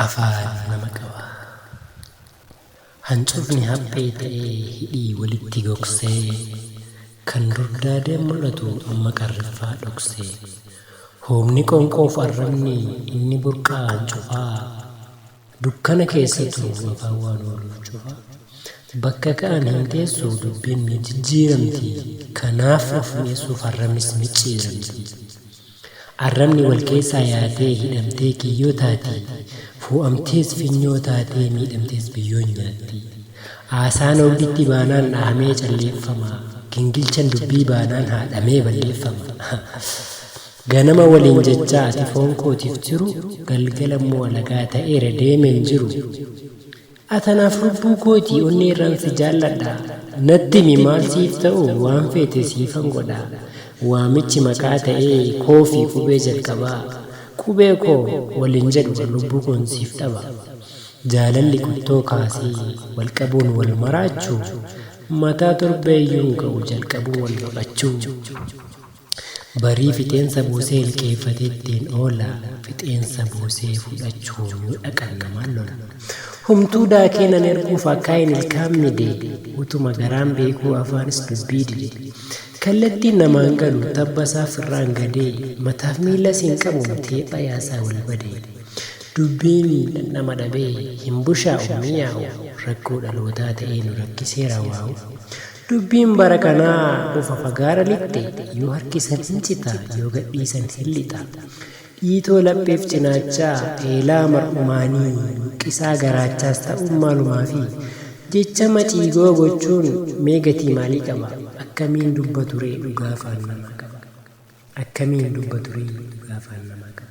afaan nama qaba. Hancufni haphee ta'ee hidhii walitti gogsee kan durdaadee mul'atu amma qarriffaa dhoksee hoomni qonqoof arrabni inni burqaa hancufaa dukkana keessatu afaan waan ooluuf cufa. Bakka ka'an hin teessu dubbiin ni jijjiiramti, kanaaf of mi'eessuuf arrabnis micciiramti. Arrabni wal keessaa yaatee hidhamtee kiyyoo taati, fu'amtees finyoo taatee miidhamtees biyyoon nyaatti. Haasaan oobditti baanaan dhahamee calleeffama, gingilchan dubbii baanaan haadhamee balleeffama. Ganama waliin jechaa ati foon kootiif jiru, galgala immoo alagaa ta'eera deemeen jiru. Atanaaf lubbuu kootii onnee irraan si jaalladha, natti himi maal siif ta'u waan feete siifan godha. Waamichi maqaa ta'ee koofii qubee jalqabaa, qubee koo waliin jedhu lubbuu koon siif dhaba. Jaalalli kuttoo kaasee walqabuun wal maraachuu, mataa torbeeyyuu ga'u jalqabuu wal loqachuu. Barii fixeensa buusee ilqeeffatee ittiin oola, fixeensa buusee fudhachuun yoo dhaqan namaan lola. Humtuu daakee nan erguuf akka hin ilkaan mide, utuma garaan beekuu afaanis dubbii dide. Kallattiin namaan galu tabbasaaf irraan gadee, mataaf miila siin qabu teepha yaasaa wal badee. Dubbiin nama dhabee hin bushaa'u mi'aawu, rakkoo dhalootaa ta'ee nu rakkisee raawwaa'u. Dubbiin bara kanaa dhufa fagaara lixxe, yoo harkisan hin cita, yoo gadhiisan hin lixa. Dhiitoo lapheef cinaachaa, eelaa mar'umaanii, buqqisaa garaachaas ta'uun maalumaafi jecha maciigoo gochuun mee gatii maalii qaba? Akkamiin dubbatu ree dhugaa afaan namaa qaba? Akkamiin dubbatu ree dhugaa afaan namaa qaba?